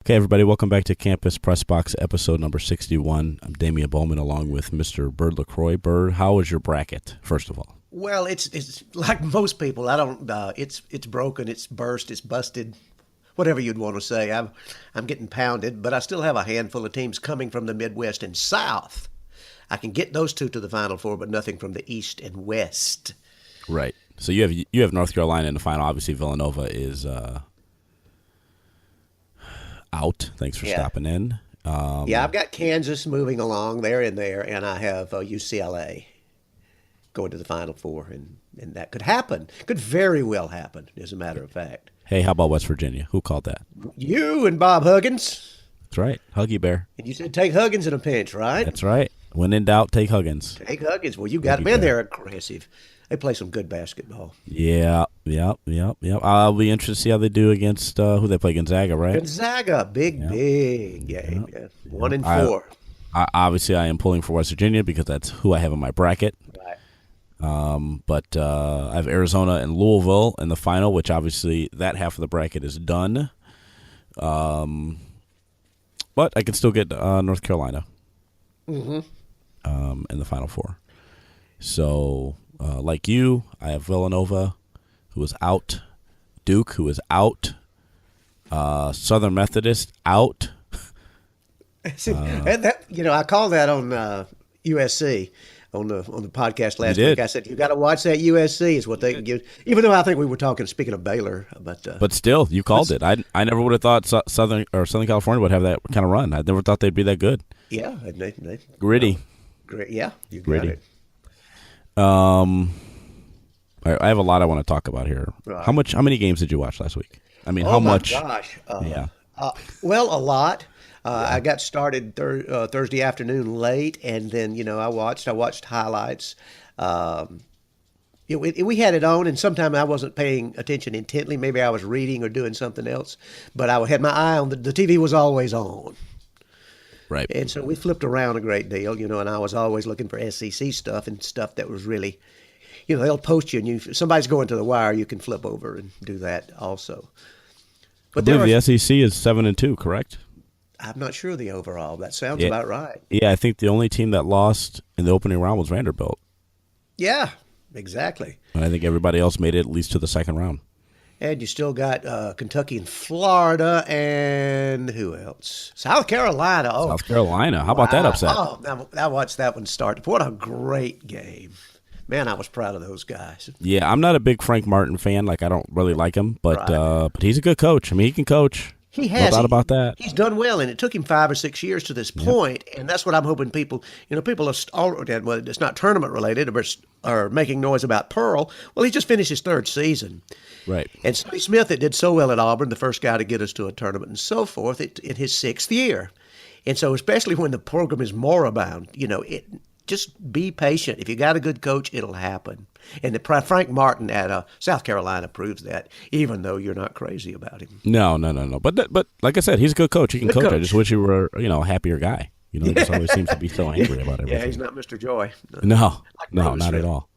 Okay, everybody, welcome back to Campus Pressbox, episode number 61. I'm Damien Bowman, along with Mr. Bird LaCroix. Bird, how was your bracket, first of all? Well, it's like most people. I don't. It's broken. It's burst. It's busted. Whatever you'd want to say. I'm getting pounded, but I still have a handful of teams coming from the Midwest and South. I can get those two to the Final Four, but nothing from the East and West. Right. So you have North Carolina in the final. Obviously, Villanova is out. Thanks for stopping in. Yeah, I've got Kansas moving along. They're in there, and I have UCLA going to the Final Four, and that could happen. Could very well happen, as a matter of fact. Hey, how about West Virginia? Who called that? You and Bob Huggins. That's right. Huggy Bear. And you said take Huggins in a pinch, right? That's right. When in doubt, take Huggins. Take Huggins. Well, you got them in there aggressive. They play some good basketball. Yeah. I'll be interested to see how they do against who they play, Gonzaga, right? Gonzaga, big game. Yeah. 1-4. Obviously, I am pulling for West Virginia because that's who I have in my bracket. Right. But I have Arizona and Louisville in the final, which obviously that half of the bracket is done. But I can still get North Carolina in the Final Four. So, like you, I have Villanova, who is out, Duke, who is out, Southern Methodist, out. I called that on USC. On the podcast last week, I said you got to watch that USC is what they can give. Even though I think we were talking, speaking of Baylor, but still, you called it. I never would have thought Southern California would have that kind of run. I never thought they'd be that good. Yeah, they gritty. Great, yeah, you got gritty. it. I have a lot I want to talk about here. Right. How many games did you watch last week? I mean, how much? Oh my gosh! Yeah. Well, a lot. I got started Thursday afternoon late, and then I watched highlights. We had it on, and sometimes I wasn't paying attention intently. Maybe I was reading or doing something else, but I had my eye on the TV was always on. Right. And so we flipped around a great deal, and I was always looking for SEC stuff and stuff that was really, they'll post you, and if somebody's going to the wire, you can flip over and do that also. But I believe the SEC is 7-2, correct? I'm not sure the overall. That sounds about right. Yeah, I think the only team that lost in the opening round was Vanderbilt. Yeah, exactly. And I think everybody else made it at least to the second round. And you still got Kentucky and Florida, and who else? South Carolina. Oh, South Carolina. How about that upset? Oh, now I watched that one start. What a great game. Man, I was proud of those guys. Yeah, I'm not a big Frank Martin fan. Like, I don't really like him, but he's a good coach. I mean, he can coach. He has. No doubt about that. He's done well, and it took him 5 or 6 years to this point, and that's what I'm hoping people are already, well, it's not tournament related, or making noise about Pearl. Well, he just finished his 3rd season. Right. And Sonny Smith, that did so well at Auburn, the first guy to get us to a tournament and so forth, in his 6th year. And so especially when the program is moribund, just be patient. If you got a good coach, it'll happen. And Frank Martin at South Carolina proves that, even though you're not crazy about him. No. But like I said, he's a good coach. He can coach. I just wish he were, a happier guy. He just always seems to be so angry about everything. Yeah, he's not Mr. Joy. No, not at all.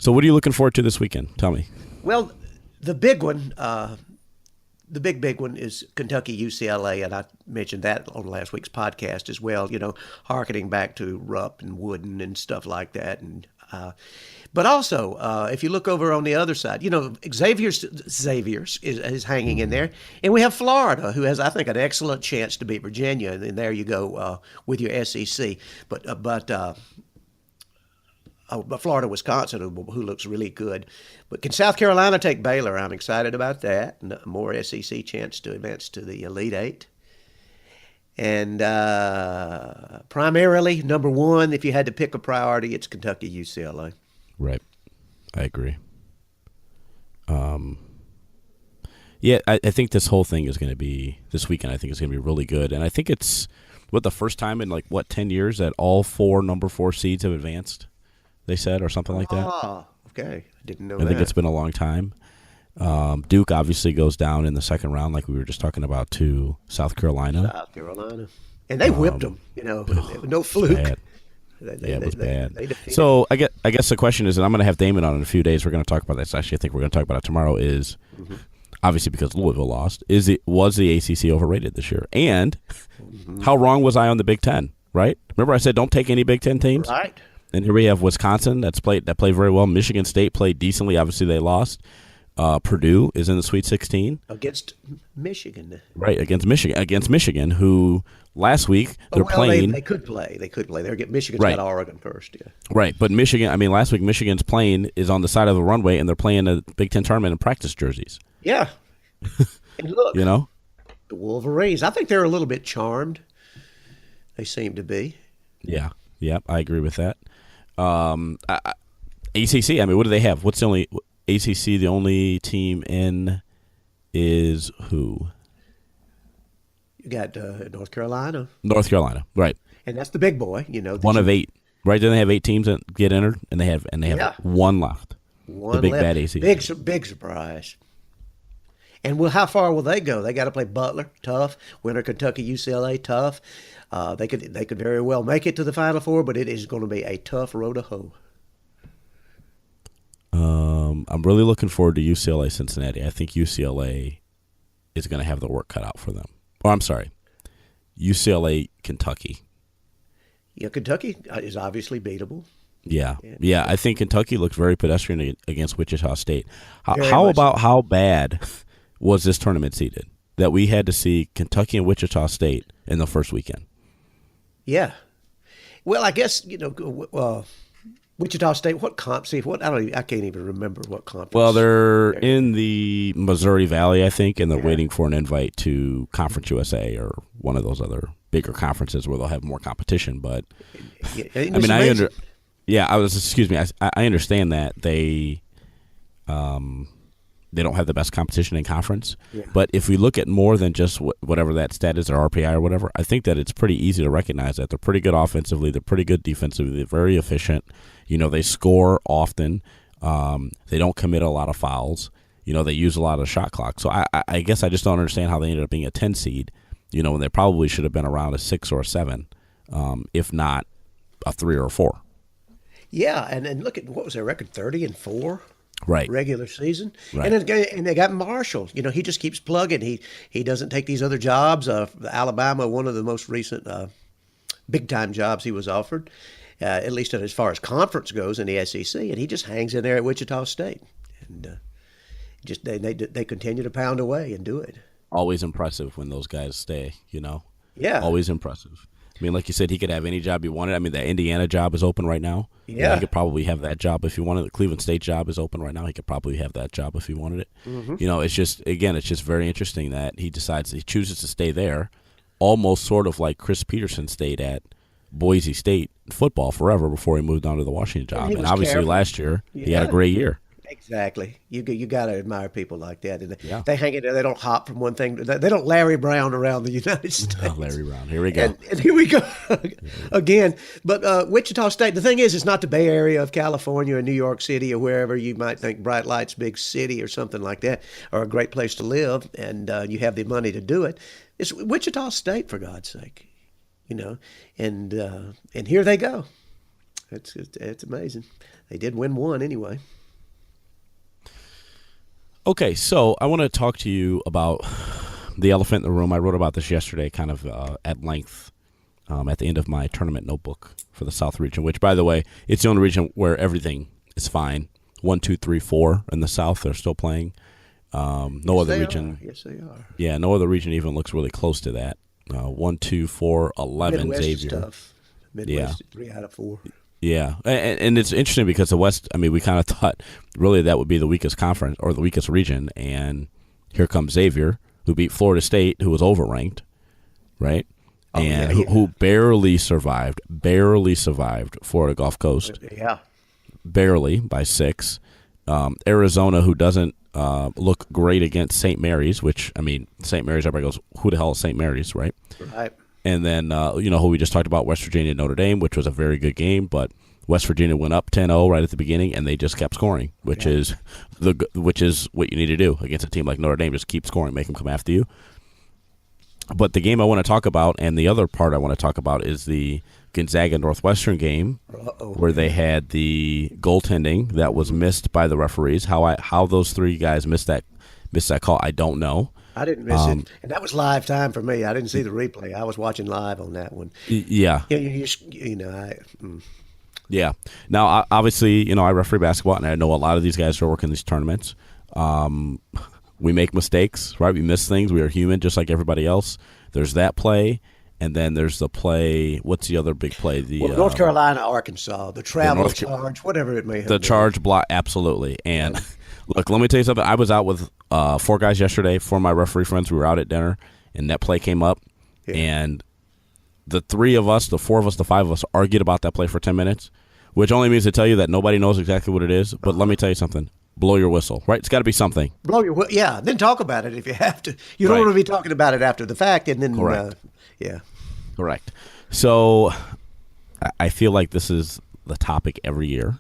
So what are you looking forward to this weekend? Tell me. Well, the big one, the big one is Kentucky UCLA, and I mentioned that on last week's podcast as well. Harkening back to Rupp and Wooden and stuff like that, and but also if you look over on the other side, Xavier's is hanging in there, and we have Florida, who has, I think, an excellent chance to beat Virginia, and there you go with your SEC, but Florida, Wisconsin, who looks really good. But can South Carolina take Baylor? I'm excited about that. More SEC chance to advance to the Elite Eight. And primarily, number one, if you had to pick a priority, it's Kentucky, UCLA. Right. I agree. Yeah, I think this whole thing is going to be, this weekend, I think is going to be really good. And I think it's, the first time in 10 years that all 4 number 4 seeds have advanced? They said, or something like that. Oh, okay. I didn't know that. I think it's been a long time. Duke obviously goes down in the second round, like we were just talking about, to South Carolina. And they whipped them, no fluke. It was bad. So I guess the question is, and I'm going to have Damien on in a few days. We're going to talk about this. Actually, I think we're going to talk about it tomorrow. Is obviously because Louisville lost, was the ACC overrated this year? And how wrong was I on the Big Ten? Right? Remember I said don't take any Big Ten teams. Right. And here we have Wisconsin that played very well. Michigan State played decently. Obviously they lost. Purdue is in the Sweet 16 against Michigan. Right, against Michigan, who last week they're playing. They could play. Michigan's got Oregon first. Yeah. Right, but Michigan. I mean, last week Michigan's plane is on the side of the runway, and they're playing a Big Ten tournament in practice jerseys. Yeah. And look, the Wolverines. I think they're a little bit charmed. They seem to be. Yeah. I agree with that. ACC. I mean, what do they have? What's the only ACC? The only team in is who? You got North Carolina. North Carolina, right? And that's the big boy. One of 8. Right? Then they have 8 teams that get entered, and they have one left. One the big left. bad ACC. Big surprise. And how far will they go? They got to play Butler, tough. Winter Kentucky, UCLA, tough. They could very well make it to the Final Four, but it is going to be a tough road to hoe. I'm really looking forward to UCLA Cincinnati. I think UCLA is going to have the work cut out for them. Oh, I'm sorry, UCLA Kentucky. Yeah, Kentucky is obviously beatable. Yeah. I think Kentucky looks very pedestrian against Wichita State. How bad was this tournament seeded that we had to see Kentucky and Wichita State in the first weekend? Yeah. Well, I guess Wichita State. What comp? I can't even remember what conference. Well, they're in the Missouri Valley, I think, and they're waiting for an invite to Conference USA or one of those other bigger conferences where they'll have more competition. But I mean, I understand that they don't have the best competition in conference. Yeah. But if we look at more than just whatever that stat is, or RPI or whatever, I think that it's pretty easy to recognize that they're pretty good offensively, they're pretty good defensively, they're very efficient. They score often. They don't commit a lot of fouls. They use a lot of shot clock. So I guess I just don't understand how they ended up being a 10 seed, when they probably should have been around a 6 or a 7, if not a 3 or a 4. Yeah, and look at what was their record, 30-4. Right. Regular season. Right. And they got Marshall. He just keeps plugging. He doesn't take these other jobs. Alabama, one of the most recent big-time jobs he was offered, at least as far as conference goes in the SEC, and he just hangs in there at Wichita State. And they continue to pound away and do it. Always impressive when those guys stay, Yeah. Always impressive. I mean, like you said, he could have any job he wanted. I mean, the Indiana job is open right now. Yeah. He could probably have that job if he wanted. The Cleveland State job is open right now. He could probably have that job if he wanted it. Mm-hmm. It's just very interesting that he chooses to stay there, almost sort of like Chris Peterson stayed at Boise State football forever before he moved on to the Washington job. And obviously careful. Last year, he had a great year. Exactly. You got to admire people like that. And they hang in there. They don't hop from one thing. They don't Larry Brown around the United States. Oh, Larry Brown. Here we go. And here we go again. But Wichita State, the thing is, it's not the Bay Area of California or New York City or wherever you might think Bright Lights, big city or something like that, or a great place to live, and you have the money to do it. It's Wichita State, for God's sake. And here they go. It's amazing. They did win one anyway. Okay, so I want to talk to you about the elephant in the room. I wrote about this yesterday kind of at length at the end of my tournament notebook for the South region, which, by the way, it's the only region where everything is fine. 1, 2, 3, 4 in the South, they're still playing. No other region. Yes, they are. Yeah, no other region even looks really close to that. 1, 2, 4, 11, Midwest Xavier. Stuff. Midwest, 3 out of 4. Yeah, and it's interesting because the West, I mean, we kind of thought really that would be the weakest conference or the weakest region, and here comes Xavier, who beat Florida State, who was overranked, right? Who barely survived Florida Gulf Coast. Yeah. Barely by 6. Arizona, who doesn't look great against St. Mary's, which, I mean, St. Mary's, everybody goes, who the hell is St. Mary's, right? Right. And then, who we just talked about, West Virginia and Notre Dame, which was a very good game, but West Virginia went up 10-0 right at the beginning, and they just kept scoring, which is what you need to do against a team like Notre Dame. Just keep scoring, make them come after you. But the game I want to talk about, and the other part I want to talk about, is the Gonzaga-Northwestern game, where they had the goaltending that was missed by the referees. How those 3 guys missed missed that call. I don't know. I didn't miss it, and that was live time for me. I didn't see the replay. I was watching live on that one. Yeah, Yeah, you know, yeah. Now, obviously, I referee basketball, and I know a lot of these guys who are working these tournaments. We make mistakes, right? We miss things. We are human, just like everybody else. There's that play, and then there's the play. What's the other big play? well, North Carolina, Arkansas, the travel charge, whatever it may have the been. charge block, absolutely. And look, let me tell you something. I was out with 4 guys yesterday. 4 of my referee friends. We were out at dinner, and that play came up, and the 3 of us, the 4 of us, the 5 of us argued about that play for 10 minutes, which only means to tell you that nobody knows exactly what it is. But let me tell you something. Blow your whistle, right? It's got to be something. Blow your whistle, yeah. Then talk about it if you have to. You don't want to be talking about it after the fact, and then Correct. Yeah. Correct. So I feel like this is the topic every year: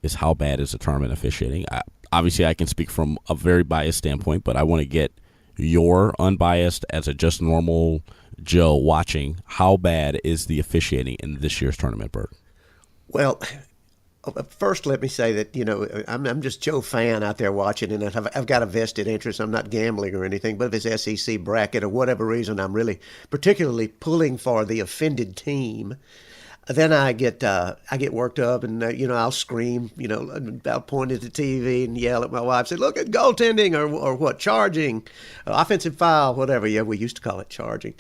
is how bad is the tournament officiating? Obviously, I can speak from a very biased standpoint, but I want to get your unbiased, as a just normal Joe watching. How bad is the officiating in this year's tournament, Bert? Well, first, let me say that, I'm just Joe fan out there watching, and I've got a vested interest. I'm not gambling or anything, but if it's SEC bracket or whatever reason, I'm really particularly pulling for the offended team. Then I get worked up, and I'll scream, I'll point at the TV and yell at my wife, say, "Look at goaltending or what, charging, offensive foul, whatever." Yeah, we used to call it charging,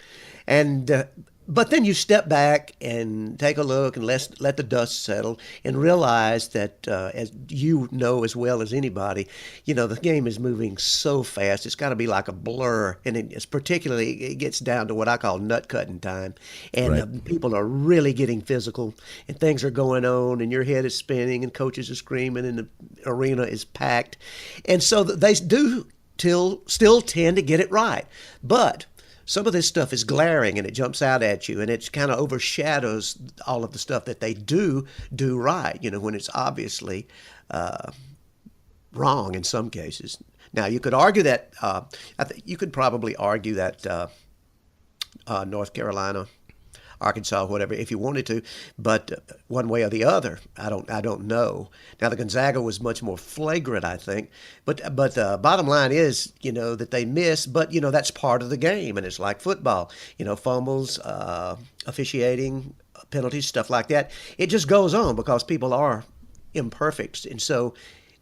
and. But then you step back and take a look and let the dust settle and realize that, as you know as well as anybody, the game is moving so fast. It's got to be like a blur. And it gets down to what I call nut cutting time. And Right. People are really getting physical, and things are going on, and your head is spinning, and coaches are screaming, and the arena is packed. And so they do still tend to get it right. But some of this stuff is glaring, and it jumps out at you, and it kind of overshadows all of the stuff that they do right, when it's obviously wrong in some cases. Now, you could argue that, you could probably argue that North Carolina, Arkansas, whatever, if you wanted to, but one way or the other, I don't know. Now, the Gonzaga was much more flagrant, I think, but bottom line is, that they miss, but that's part of the game, and it's like football, fumbles, officiating, penalties, stuff like that. It just goes on because people are imperfect, and so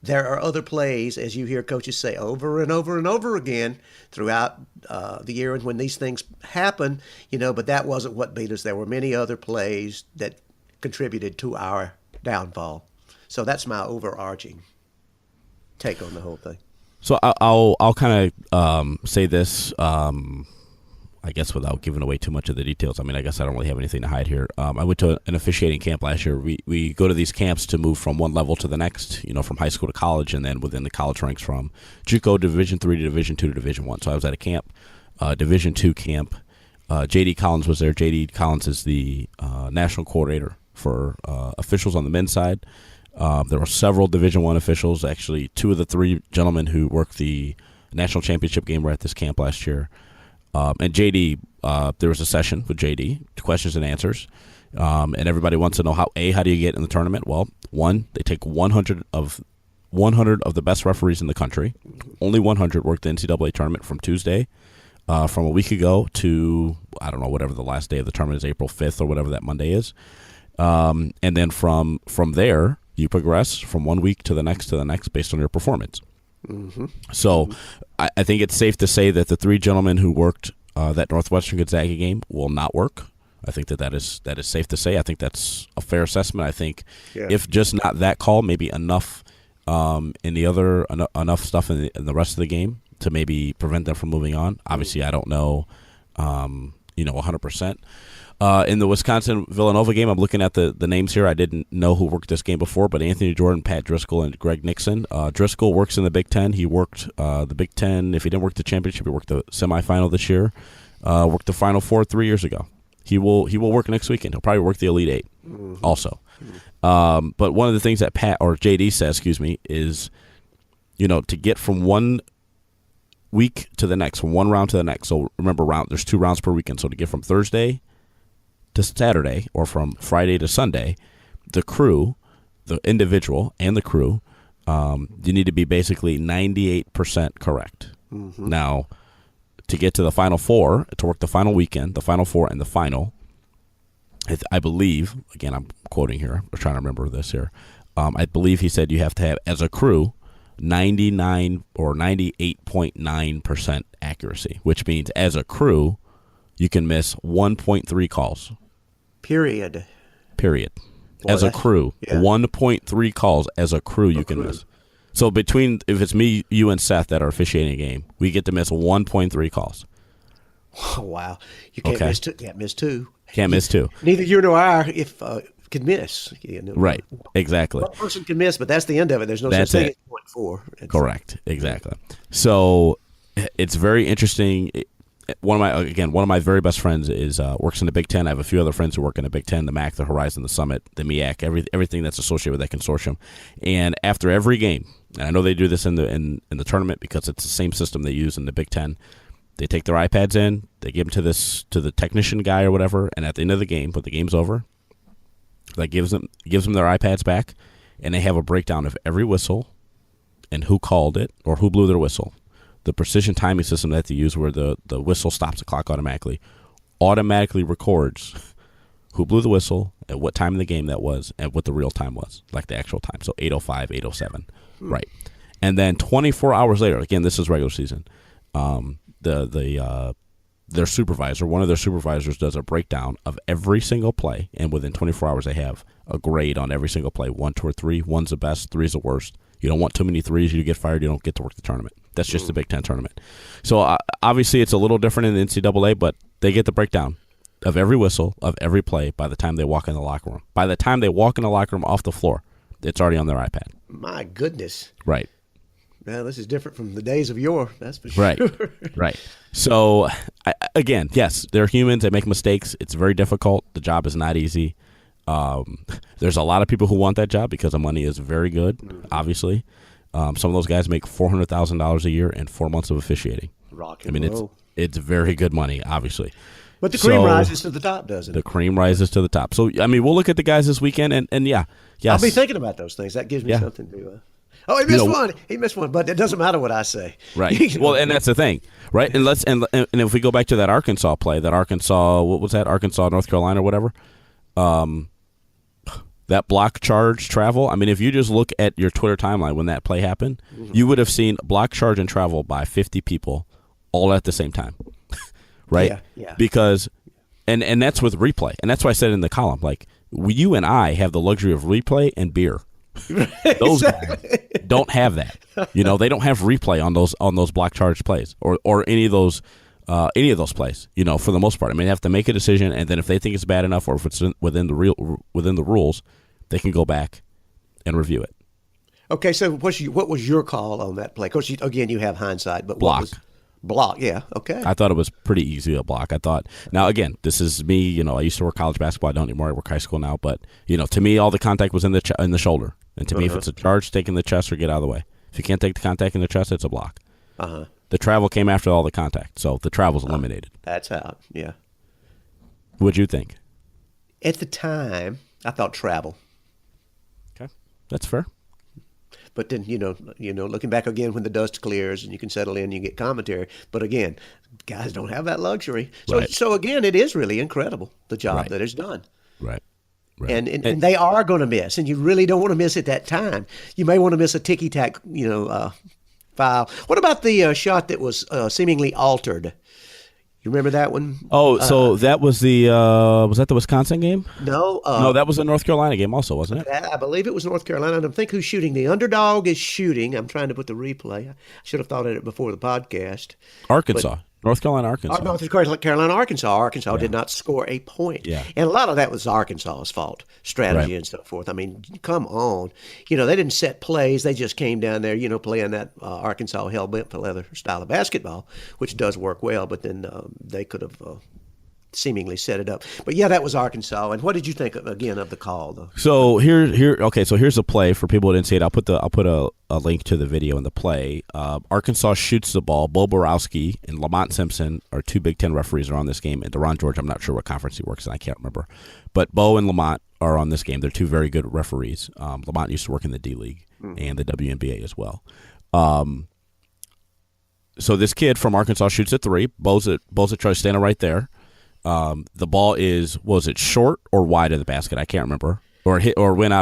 there are other plays, as you hear coaches say over and over and over again throughout the year, and when these things happen, but that wasn't what beat us. There were many other plays that contributed to our downfall. So that's my overarching take on the whole thing. So I'll kind of say this, I guess, without giving away too much of the details. I mean, I guess I don't really have anything to hide here. I went to an officiating camp last year. We go to these camps to move from one level to the next, from high school to college, and then within the college ranks from JUCO, Division III to Division II to Division I. So I was at a camp, Division II camp. J.D. Collins was there. J.D. Collins is the national coordinator for officials on the men's side. There were several Division I officials. Actually, 2 of the 3 gentlemen who worked the national championship game were at this camp last year. And JD, there was a session with JD, questions and answers, and everybody wants to know how do you get in the tournament? Well, one, they take 100 of the best referees in the country. Only 100 worked the NCAA tournament from Tuesday, from a week ago to, I don't know, whatever the last day of the tournament is, April 5th or whatever that Monday is. And then from there, you progress from one week to the next based on your performance. Mm-hmm. So I think it's safe to say that the 3 gentlemen who worked that Northwestern Gonzaga game will not work. I think that is safe to say. I think that's a fair assessment. I think if just not that call, maybe enough in the other enough stuff in the rest of the game to maybe prevent them from moving on. Obviously, I don't know, 100%. In the Wisconsin-Villanova game, I'm looking at the names here. I didn't know who worked this game before, but Anthony Jordan, Pat Driscoll, and Greg Nixon. Driscoll works in the Big Ten. He worked the Big Ten. If he didn't work the championship, he worked the semifinal this year. Worked the Final Four 3 years ago. He will work next weekend. He'll probably work the Elite Eight also. But one of the things that Pat or JD says, is, to get from one week to the next, from one round to the next. So remember, there's 2 rounds per weekend. So to get from Thursday to Saturday or from Friday to Sunday, the crew, the individual and the crew, You need to be basically 98% correct. Now, to get to the Final Four, to work the final weekend, the Final Four, and the final, I believe, again, I'm quoting here, I'm trying to remember this here. I believe he said you have to have, as a crew, 99 or 98.9% accuracy, which means as a crew, you can miss 1.3 calls. Period. Boy, as a crew, 1.3 calls as a crew you can miss. So if it's me, you, and Seth that are officiating a game, we get to miss 1.3 calls. Oh, wow. You can't miss two. Can't miss two. Neither you nor I could miss. Right. Exactly. One person can miss, but that's the end of it. There's no such thing as 0.4. Correct. Exactly. So it's very interesting. One of my very best friends is works in the Big Ten. I have a few other friends who work in the Big Ten, the MAC, the Horizon, the Summit, the MEAC, everything that's associated with that consortium. And after every game, and I know they do this in the tournament because it's the same system they use in the Big Ten. They take their iPads in, they give them to the technician guy or whatever, and at the end of the game, when the game's over, that gives them their iPads back, and they have a breakdown of every whistle and who called it or who blew their whistle. The precision timing system that they use where the whistle stops the clock automatically records who blew the whistle, at what time in the game that was, and what the real time was, like the actual time. So 8:05, 8:07. Right. And then 24 hours later, again, this is regular season, their supervisor, one of their supervisors, does a breakdown of every single play, and within 24 hours they have a grade on every single play. 1, 2, or 3. 1's the best, 3's the worst. You don't want too many 3s, you get fired, you don't get to work the tournament. That's just the Big Ten tournament. So obviously it's a little different in the NCAA, but they get the breakdown of every whistle, of every play by the time they walk in the locker room. By the time they walk in the locker room off the floor, it's already on their iPad. My goodness. Right. Well, this is different from the days of yore, that's for sure. Right. So, again, yes, they're humans. They make mistakes. It's very difficult. The job is not easy. There's a lot of people who want that job because the money is very good, obviously. Some of those guys make $400,000 a year in 4 months of officiating. It's very good money, obviously. But the cream rises to the top, doesn't it? The cream rises to the top. So, I mean, we'll look at the guys this weekend, and yes. I'll be thinking about those things. That gives me something to... he missed one. He missed one, but it doesn't matter what I say. Right. Well, and that's the thing, right? And if we go back to that Arkansas play, what was that? Arkansas, North Carolina, or whatever. That block charge travel. I mean, if you just look at your Twitter timeline when that play happened, you would have seen block charge and travel by 50 people all at the same time, right? Yeah. Because, and that's with replay, and that's why I said in the column, like, you and I have the luxury of replay and beer. Those guys don't have that. They don't have replay on those block charge plays or any of those plays. For the most part, I mean, they have to make a decision, and then if they think it's bad enough or if it's within the rules, they can go back and review it. Okay, so what was your call on that play? Of course, again, you have hindsight, but block. Block, yeah, okay. I thought it was pretty easy to block. I thought, now again, this is me. I used to work college basketball. I don't anymore. I work high school now. But to me, all the contact was in the shoulder. And to me, if it's a charge, take in the chest or get out of the way. If you can't take the contact in the chest, it's a block. The travel came after all the contact, so the travel's eliminated. That's out. Yeah. What'd you think? At the time, I thought travel. Okay, that's fair. But then, looking back again when the dust clears and you can settle in, you get commentary. But again, guys don't have that luxury. So again, it is really incredible, the job that is done. Right. And they are going to miss, and you really don't want to miss at that time. You may want to miss a ticky-tack, foul. What about the shot that was seemingly altered? You remember that one? Oh, so that was was that the Wisconsin game? No. No, that was the North Carolina game also, wasn't it? I believe it was North Carolina. I don't think who's shooting. The underdog is shooting. I'm trying to put the replay. I should have thought of it before the podcast. Arkansas. North Carolina, Arkansas. North Carolina, Arkansas. Arkansas did not score a point. Yeah. And a lot of that was Arkansas's fault, strategy and so forth. I mean, come on. They didn't set plays. They just came down there, playing that Arkansas hell-bent for leather style of basketball, which does work well, but then they could have seemingly set it up. But yeah, that was Arkansas. And what did you think again of the call though? So okay. So here's a play for people who didn't see it. I'll put a link to the video in the play. Arkansas shoots the ball. Bo Borowski and Lamont Simpson are two Big Ten referees are on this game. And Deron George, I'm not sure what conference he works in. I can't remember. But Bo and Lamont are on this game. They're two very good referees. Lamont used to work in the D League and the WNBA as well. So this kid from Arkansas shoots a three. Bo's at Troy standing right there. The ball was it short or wide of the basket? I can't remember. Or went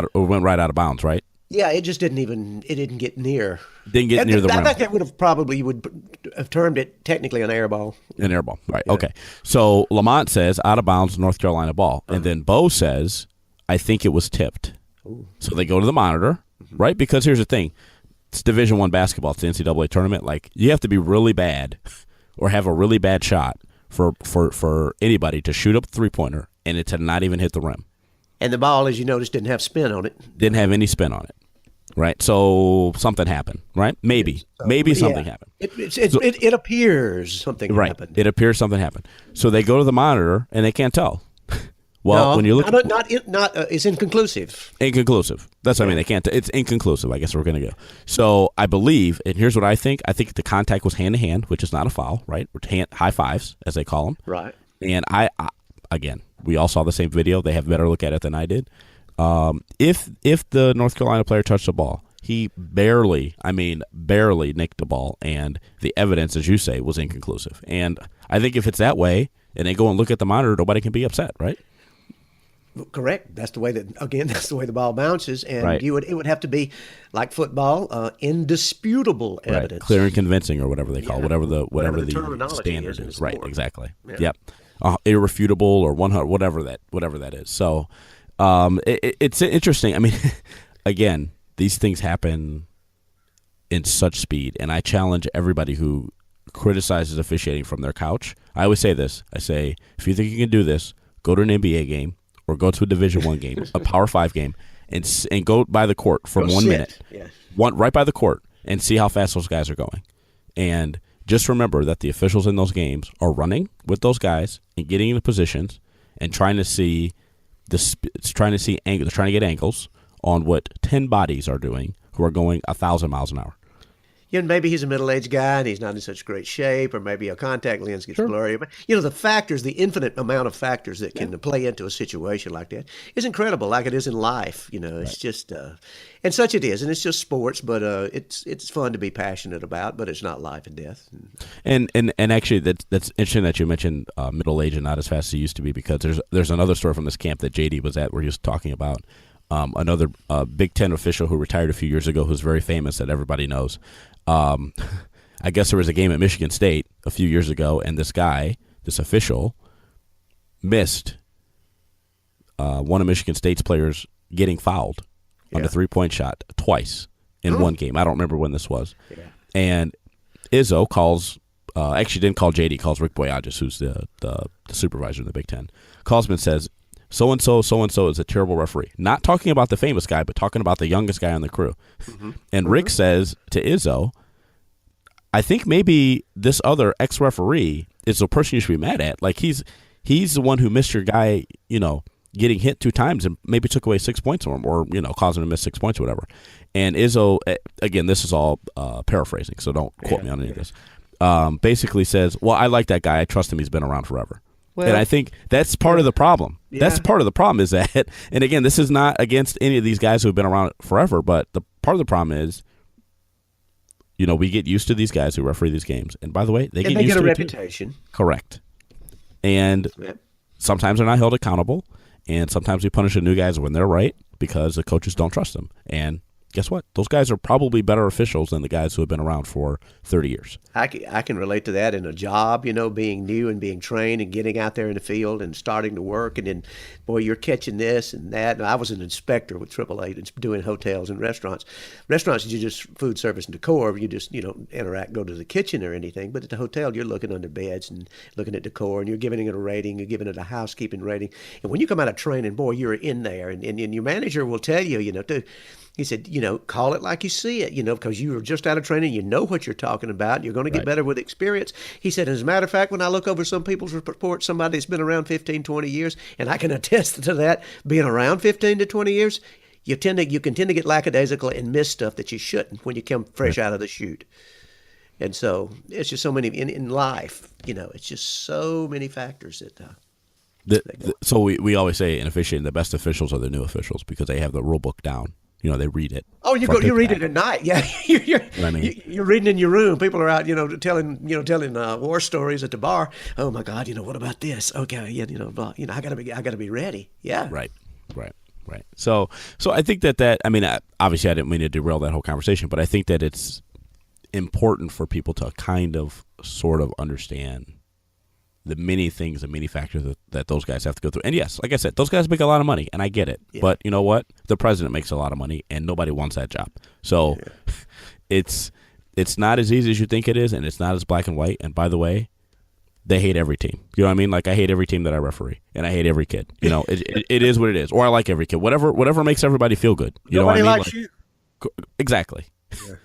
right out of bounds, right? Yeah, it just didn't get near. Didn't get near the rim. I think that would have termed it technically an air ball. An air ball, right? Yeah. Okay. So Lamont says out of bounds, North Carolina ball, and then Bo says, I think it was tipped. Ooh. So they go to the monitor, right? Because here's the thing: it's Division I basketball. It's the NCAA tournament. Like you have to be really bad, or have a really bad shot for anybody to shoot up a 3-pointer and it to not even hit the rim. And the ball, as you noticed, didn't have spin on it. Didn't have any spin on it, right? So something happened, right? Maybe something happened. It appears something happened. It appears something happened. So they go to the monitor and they can't tell. Well, when you look, it's inconclusive. Inconclusive. That's what I mean. They can't. It's inconclusive. I guess we're going to go. So I believe, and here's what I think. I think the contact was hand to hand, which is not a foul, right? High fives, as they call them. Right. And I again, we all saw the same video. They have a better look at it than I did. If the North Carolina player touched the ball, he barely nicked the ball, and the evidence, as you say, was inconclusive. And I think if it's that way, and they go and look at the monitor, nobody can be upset, right? Correct. That's the way that's the way the ball bounces, and right. It would have to be like football, indisputable evidence, right. Clear and convincing, or whatever they call whatever the standard is. Right. Exactly. Yeah. Yep. Irrefutable or 100, whatever that is. So it's interesting. I mean, again, these things happen in such speed, and I challenge everybody who criticizes officiating from their couch. I always say this. I say, if you think you can do this, go to an NBA game. Or go to a Division I game, a Power 5 game, and go by the court for 1 minute, right by the court, and see how fast those guys are going. And just remember that the officials in those games are running with those guys and getting into positions and trying to get angles on what 10 bodies are doing who are going 1,000 miles an hour. Maybe he's a middle-aged guy and he's not in such great shape, or maybe a contact lens gets blurry. But, the infinite amount of factors that can play into a situation like that is incredible, like it is in life. It's just, and such it is, and it's just sports, but it's fun to be passionate about, but it's not life and death. And actually, that's interesting that you mentioned middle-aged and not as fast as he used to be, because there's another story from this camp that JD was at where he was talking about another Big Ten official who retired a few years ago who's very famous that everybody knows. I guess there was a game at Michigan State a few years ago, and this official, missed one of Michigan State's players getting fouled on a 3-point shot twice in one game. I don't remember when this was. Yeah. And Izzo calls, actually didn't call JD, calls Rick Boyages, who's the supervisor in the Big Ten, calls him and says, so-and-so is a terrible referee. Not talking about the famous guy, but talking about the youngest guy on the crew. Mm-hmm. And Rick says to Izzo, I think maybe this other ex-referee is the person you should be mad at. Like, he's the one who missed your guy, getting hit 2 times and maybe took away 6 points from him, or, causing him to miss 6 points or whatever. And Izzo, again, this is all paraphrasing, so don't quote me on any of this, basically says, well, I like that guy. I trust him. He's been around forever. Well, and I think that's part of the problem. Yeah. That's part of the problem is that, and again, this is not against any of these guys who have been around forever, but the part of the problem is, we get used to these guys who referee these games. And by the way, they get used to a reputation. Correct. And sometimes they're not held accountable, and sometimes we punish the new guys when they're right because the coaches don't trust them. And guess what? Those guys are probably better officials than the guys who have been around for 30 years. I can relate to that in a job, being new and being trained and getting out there in the field and starting to work. And then, boy, you're catching this and that. And I was an inspector with AAA doing hotels and restaurants. Restaurants, you just food service and decor. You just, interact, go to the kitchen or anything. But at the hotel, you're looking under beds and looking at decor, and you're giving it a rating. You're giving it a housekeeping rating. And when you come out of training, boy, you're in there. And your manager will tell you, He said, call it like you see it, because you were just out of training. You know what you're talking about. You're going to get Right. better with experience. He said, as a matter of fact, when I look over some people's reports, somebody that's been around 15, 20 years, and I can attest to that, being around 15 to 20 years, you can tend to get lackadaisical and miss stuff that you shouldn't when you come fresh Right. out of the chute. And so it's just so many in life, it's just so many factors that go. So we always say in officiating, the best officials are the new officials because they have the rule book down. They read it. Oh, Front to you read back. it at night. Yeah, you're, I mean, you're reading in your room. People are out, telling war stories at the bar. Oh my God, what about this? Okay, yeah, blah, I gotta be ready. Yeah, right, right, right. So I think that I mean, obviously I didn't mean to derail that whole conversation, but I think that it's important for people to kind of sort of understand the many things and many factors that those guys have to go through. And yes, like I said, those guys make a lot of money, and I get it. Yeah. But you know what? The president makes a lot of money, and nobody wants that job. So it's not as easy as you think it is, and it's not as black and white. And by the way, they hate every team. You know what I mean? Like I hate every team that I referee, and I hate every kid. It is what it is. Or I like every kid. Whatever makes everybody feel good. You Nobody know what I mean? likes you. Exactly. Yeah.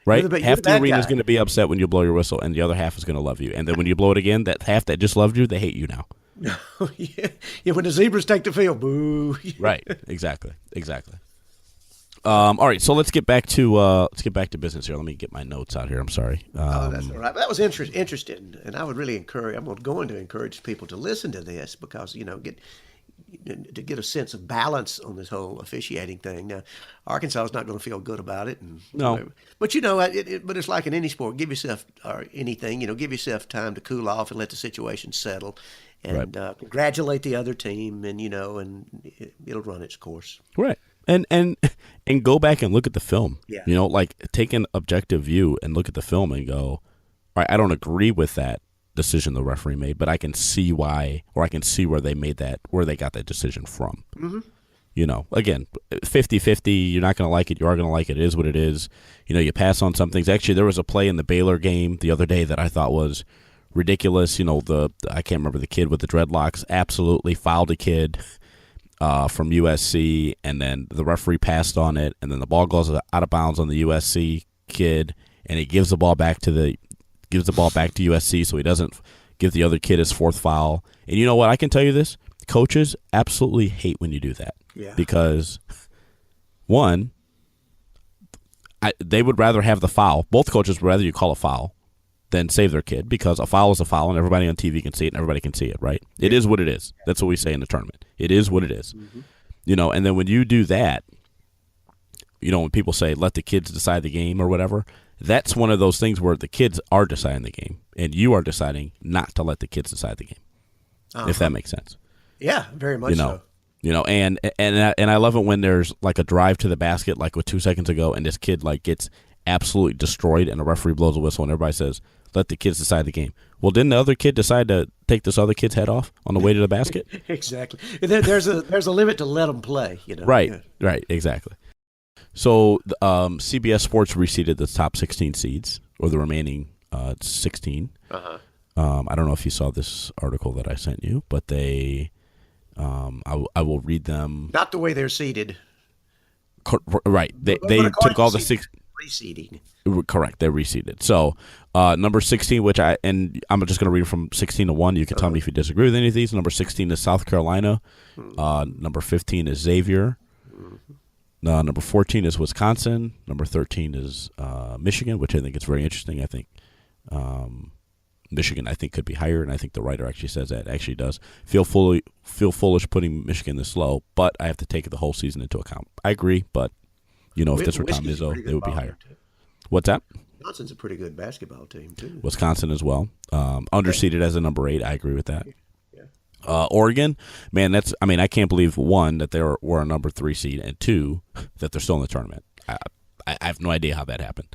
Right? You're the Half the bad arena is guy. going to be upset when you blow your whistle, and the other half is going to love you. And then when you blow it again, that half that just loved you, they hate you now. Yeah, yeah. When the zebras take the field, boo. Right. Exactly. All right. So let's get back to business here. Let me get my notes out here. I'm sorry. Oh, that's all right. That was interesting, and I would really encourage. I'm going to encourage people to listen to this because get a sense of balance on this whole officiating thing. Now, Arkansas is not going to feel good about it, and No. but but it's like in any sport. Give yourself or anything, give yourself time to cool off and let the situation settle, and congratulate the other team, and it'll run its course. Right. And go back and look at the film. Yeah. Like take an objective view and look at the film and go, all right, I don't agree with that decision the referee made, but I can see why, or I can see where they got that decision from. Mm-hmm. Again, 50-50, you're not going to like it, you are going to like it. It is what it is. You pass on some things. Actually, there was a play in the Baylor game the other day that I thought was ridiculous. I can't remember the kid with the dreadlocks, absolutely fouled a kid from USC, and then the referee passed on it, and then the ball goes out of bounds on the USC kid, and he gives the ball back to USC, so he doesn't give the other kid his fourth foul. And you know what? I can tell you this. Coaches absolutely hate when you do that. Yeah. Because, one, they would rather have the foul. Both coaches would rather you call a foul than save their kid, because a foul is a foul and everybody on TV can see it and everybody can see it, right? Yeah. It is what it is. That's what we say in the tournament. It is what it is. Mm-hmm. And then when you do that, when people say let the kids decide the game or whatever, that's one of those things where the kids are deciding the game, and you are deciding not to let the kids decide the game, if that makes sense. Yeah, very much so. And I love it when there's like a drive to the basket, like with 2 seconds ago, and this kid like gets absolutely destroyed, and the referee blows a whistle, and everybody says, "Let the kids decide the game." Well, didn't the other kid decide to take this other kid's head off on the way to the basket? Exactly. There's a limit to let them play. Right. Yeah. Right. Exactly. So CBS Sports reseeded the top 16 seeds, or the remaining 16. Uh-huh. I don't know if you saw this article that I sent you, but they, I will read them. Not the way they're seated. Right. They took all the six. Reseeding. Correct. They reseeded. So number 16, I'm just going to read from 16 to 1. You can tell me if you disagree with any of these. Number 16 is South Carolina. Number 15 is Xavier. Number 14 is Wisconsin. Number 13 is Michigan, which I think is very interesting. I think Michigan, could be higher, and I think the writer actually says that. Actually does. Feel foolish putting Michigan this low, but I have to take the whole season into account. I agree, but if this were Tom Izzo, they would be higher. What's that? Wisconsin's a pretty good basketball team, too. Wisconsin as well. Underseeded as a number 8. I agree with that. Oregon, man, I can't believe, one, that they were a number 3 seed, and 2, that they're still in the tournament. I have no idea how that happened.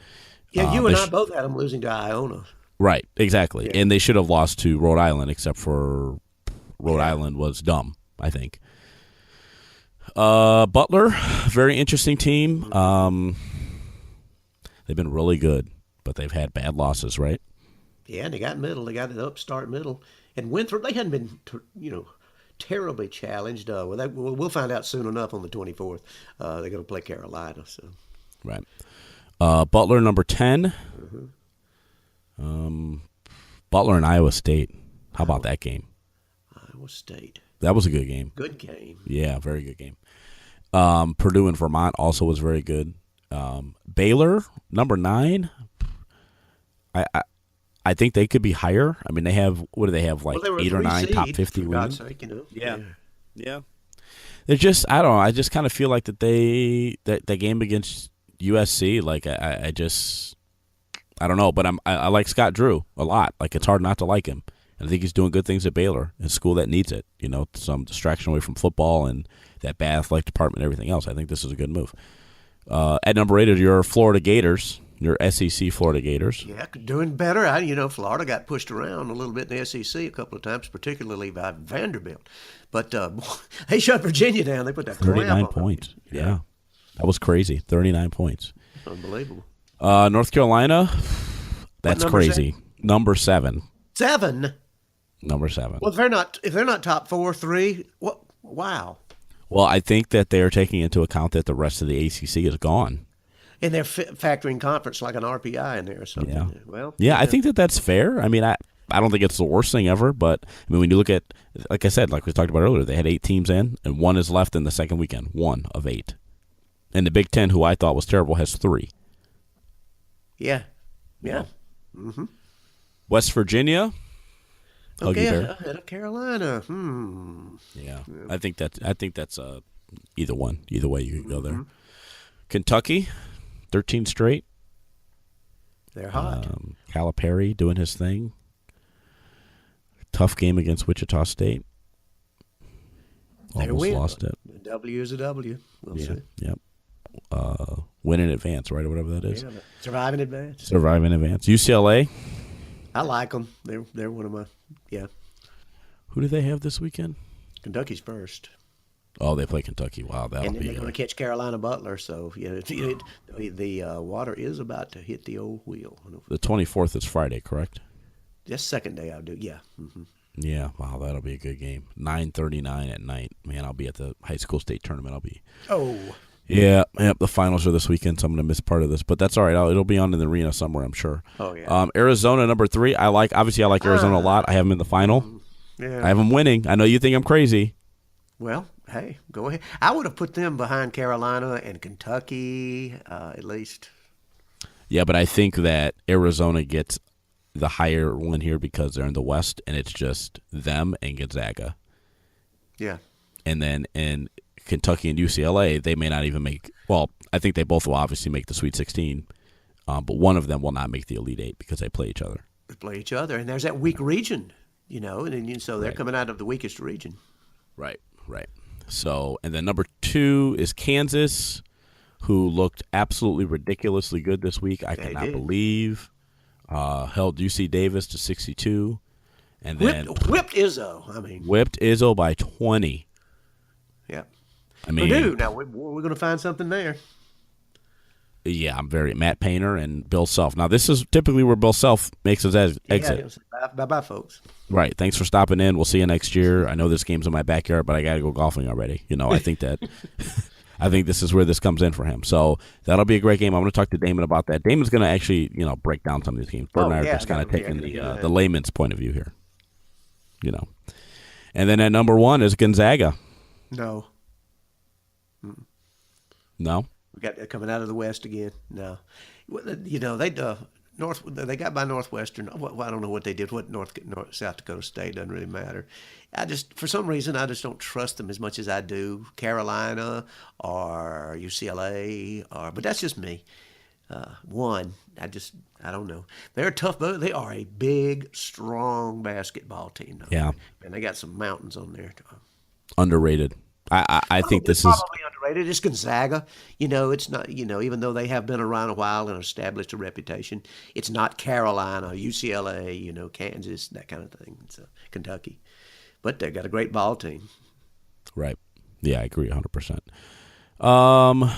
Yeah, you and I both had them losing to Iona. Right, exactly. Yeah. And they should have lost to Rhode Island, except for Rhode Island was dumb, I think. Butler, very interesting team. They've been really good, but they've had bad losses, right? Yeah, and they got middle. They got an upstart middle. And Winthrop, they hadn't been, terribly challenged. We'll find out soon enough on the 24th. They're going to play Carolina. So Right. Butler number 10. Butler and Iowa State. How about that game? Iowa State. That was a good game. Good game. Yeah, very good game. Purdue and Vermont also was very good. Baylor number 9. I think they could be higher. I mean, they have, what do they have, like They were a 8 or 9 seed, top 50 for wins? God's sake, Yeah. They're just, I don't know. I just kind of feel like that that game against USC, like I don't know. But I like Scott Drew a lot. Like, it's hard not to like him. And I think he's doing good things at Baylor, a school that needs it. You know, some distraction away from football and that bad athletic department and everything else. I think this is a good move. At number 8 are your Florida Gators, your SEC Florida Gators. Yeah, doing better. Florida got pushed around a little bit in the SEC a couple of times, particularly by Vanderbilt. But they shut Virginia down. They put that 39 points. Yeah. That was crazy. 39 points. Unbelievable. North Carolina, that's crazy. Number 7. 7? Number 7. Well, if they're not top 4, 3, what? Wow. Well, I think that they're taking into account that the rest of the ACC is gone. And they're factoring conference like an RPI in there or something. Yeah. Well, I think that's fair. I mean, I don't think it's the worst thing ever, but I mean, when you look at, like I said, like we talked about earlier, they had 8 teams in, and 1 is left in the second weekend. 1 of 8. And the Big Ten, who I thought was terrible, has 3. Yeah. Mm-hmm. West Virginia. Okay, ahead of Carolina. Yeah, I think that's either one. Either way, you could go there. Kentucky, 13 straight. They're hot. Calipari doing his thing. Tough game against Wichita State. Almost lost it. A W is a W. We'll see. Yep. Win in advance, right, or whatever that is. Yeah, survive in advance. Survive in advance. UCLA. I like them. They're one of my Who do they have this weekend? Kentucky's first. Oh, they play Kentucky. Wow, that'll And then be. they're going to catch Carolina Butler. So the water is about to hit the old wheel. The 24th is Friday, correct? This second day I'll do. Yeah. Mm-hmm. Yeah. Wow, that'll be a good game. 9:39 at night. Man, I'll be at the high school state tournament. Oh. Yeah, the finals are this weekend, so I'm going to miss part of this. But that's all right. It'll be on in the arena somewhere, I'm sure. Oh, yeah. Arizona, number 3. I like Arizona a lot. I have them in the final. Yeah. I have them winning. I know you think I'm crazy. Well, hey, go ahead. I would have put them behind Carolina and Kentucky, at least. Yeah, but I think that Arizona gets the higher one here because they're in the West, and it's just them and Gonzaga. Yeah. And then in Kentucky and UCLA, they may not even make – well, I think they both will obviously make the Sweet 16, but one of them will not make the Elite 8 because they play each other. They play each other, and there's that weak region, and so they're Right. coming out of the weakest region. Right. So, and then number 2 is Kansas, who looked absolutely ridiculously good this week. I cannot believe. Held UC Davis to 62. And then whipped Izzo. Whipped Izzo by 20. Yeah. I mean, Purdue. Now we're going to find something there. Yeah, I'm very Matt Painter and Bill Self. Now this is typically where Bill Self makes his exit. Bye, folks. Right. Thanks for stopping in. We'll see you next year. I know this game's in my backyard, but I got to go golfing already. I think that. I think this is where this comes in for him. So that'll be a great game. I'm going to talk to Damon about that. Damon's going to actually, break down some of these games. Bert and I are just kind of taking the layman's point of view here. And then at number 1 is Gonzaga. No. No? We got coming out of the West again. No. They got by Northwestern. Well, I don't know what they did. What South Dakota State doesn't really matter. For some reason, I just don't trust them as much as I do Carolina or UCLA. But that's just me. I don't know. They're tough, but they are a big, strong basketball team. Though. Yeah. And they got some mountains on there. Underrated. I think this is probably underrated. It's Gonzaga. It's not. Even though they have been around a while and established a reputation, it's not Carolina, UCLA, Kansas, that kind of thing. It's Kentucky, but they got a great ball team. Right. Yeah, I agree 100%. All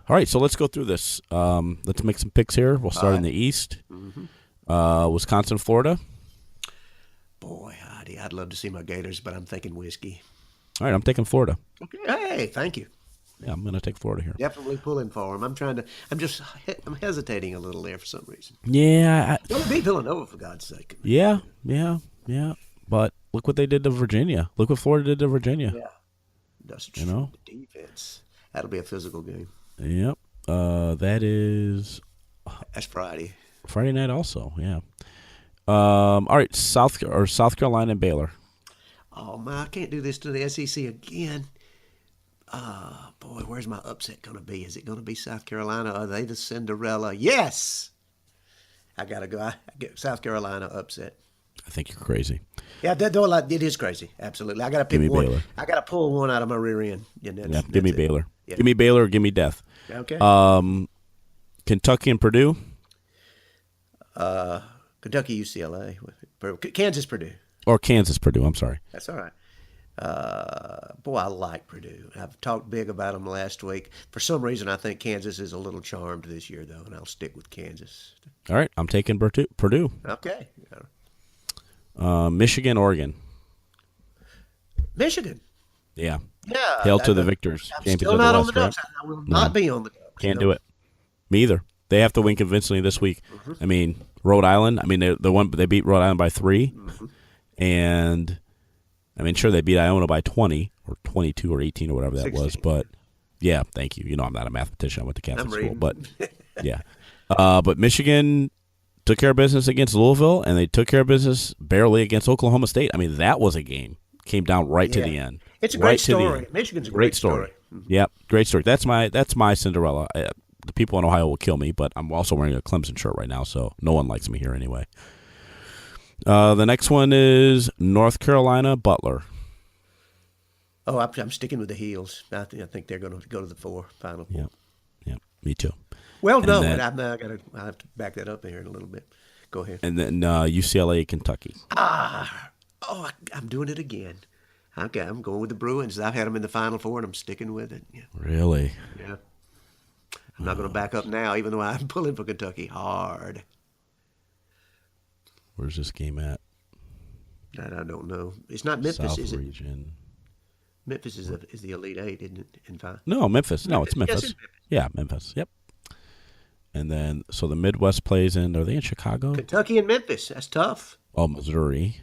right, so let's go through this. Let's make some picks here. We'll start in the East. Mm-hmm. Wisconsin, Florida. Boy, I'd love to see my Gators, but I'm thinking whiskey. All right, I'm taking Florida. Okay. Hey, thank you. Yeah, I'm going to take Florida here. Definitely pulling for him. I'm hesitating a little there for some reason. Yeah, Don't beat Villanova for God's sake. yeah, yeah, yeah. But look what they did to Virginia. Look what Florida did to Virginia. Yeah, that's You true. know. The defense. That'll be a physical game. Yep. That is That's Friday. Friday night also. Yeah. All right, South Carolina and Baylor. Oh man, I can't do this to the SEC again. Boy, where's my upset going to be? Is it going to be South Carolina? Are they the Cinderella? Yes! I got to go. I get South Carolina upset. I think you're crazy. Yeah, it is crazy. Absolutely. I got to Give pick me one. Baylor. I got to pull one out of my rear end. Yeah, give me it. Baylor. Yeah. Give me Baylor or give me death. Okay. Kentucky and Purdue. Kentucky, UCLA. Kansas, Purdue. Or Kansas, Purdue. I'm sorry. That's all right. Boy, I like Purdue. I've talked big about them last week. For some reason, I think Kansas is a little charmed this year, though, and I'll stick with Kansas. All right, I'm taking Purdue. Okay. Michigan, Oregon. Michigan. Yeah. Yeah. Hail to the victors. I'm Champions still of the not on West, the Ducks. right? I will not be on the Ducks. Can't do it. Me either. They have to win convincingly this week. I mean, Rhode Island. I mean, they beat Rhode Island by 3, and I mean, sure they beat Iona by 20 or 22 or 18 or whatever that 16. was. But yeah, thank you. You know, I'm not a mathematician. I went to Catholic school, reading. but yeah. But Michigan took care of business against Louisville, and they took care of business barely against Oklahoma State. I mean, that was a game. Came down right to the end. It's a Right great to the story. end. Michigan's a great story. Yep, great story. That's my Cinderella. The people in Ohio will kill me, but I'm also wearing a Clemson shirt right now, so no one likes me here anyway. The next one is North Carolina, Butler. Oh, I'm sticking with the heels. I think they're going to go to the Final Four. Yep, me too. Well, And no, then- but I have to back that up here in a little bit. Go ahead. And then UCLA, Kentucky. I'm doing it again. Okay, I'm going with the Bruins. I've had them in the Final Four, and I'm sticking with it. Yeah. Really? Yeah. I'm not going to back up now, even though I'm pulling for Kentucky hard. Where's this game at? That I don't know. It's not Memphis, South is it? region. Memphis is the Elite Eight, isn't it? In five. No, Memphis. No, it's Yes, Memphis. it's Memphis. Yeah, Memphis. Yep. And then, so the Midwest plays in. Are they in Chicago? Kentucky and Memphis. That's tough. Oh, Missouri.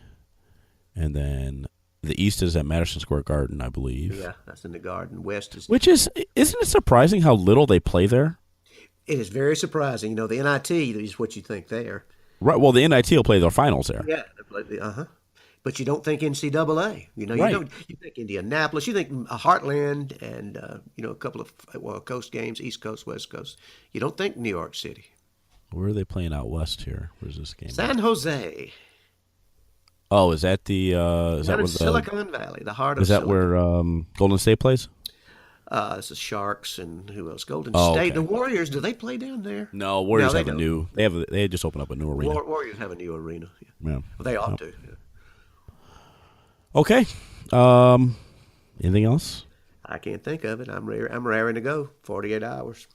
And then the East is at Madison Square Garden, I believe. Yeah, that's in the Garden. West is. Which isn't it surprising how little they play there? It is very surprising. You know, the NIT is what you think there. Right. Well, the NIT will play their finals there. Yeah. But you don't think NCAA. You know, Right. you think Indianapolis. You think Heartland, and a couple of coast games, East Coast, West Coast. You don't think New York City. Where are they playing out west here? Where's this game? San Jose. Oh, is that the? Is Down that in where Silicon Valley, the heart of Is that Silicon. where Golden State plays? It's the Sharks and who else? Golden Oh, State. okay. The Warriors. Do they play down there? No, Warriors they have a don't. new. They just opened up a new arena. Warriors have a new arena. Yeah. Yeah. Well, they ought to. Yeah. Okay. Anything else? I can't think of it. I'm raring to go. 48 hours.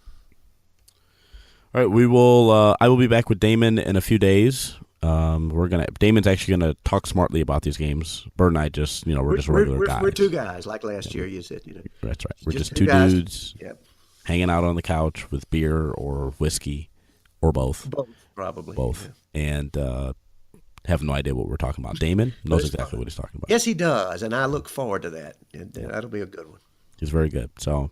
All right, we will. I will be back with Damon in a few days. Damon's actually gonna talk smartly about these games. Bert and I just, we're just regular guys. We're two guys, like last year. You said, That's right. We're just two two guys. dudes Yep. hanging out on the couch with beer or whiskey, or both. Both, probably. Both, Yeah. and have no idea what we're talking about. Damon knows it's exactly fun. what he's talking about. Yes, he does, and I look forward to that. And that'll be a good one. He's very good. So,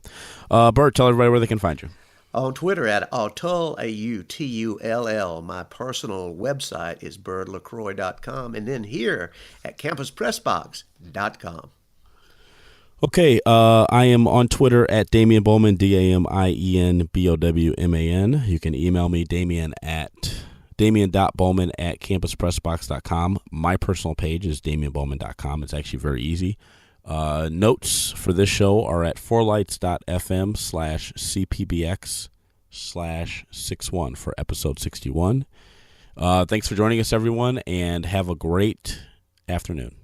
Bert, tell everybody where they can find you. On Twitter at Autull, Autull. My personal website is birdlacroix.com. And then here at campuspressbox.com. Okay, I am on Twitter at Damien Bowman, DamienBowman. You can email me, Damien.Bowman@campuspressbox.com. My personal page is DamienBowman.com. It's actually very easy. Notes for this show are at fourlights.fm/CPBX/61 for episode 61. Thanks for joining us, everyone, and have a great afternoon.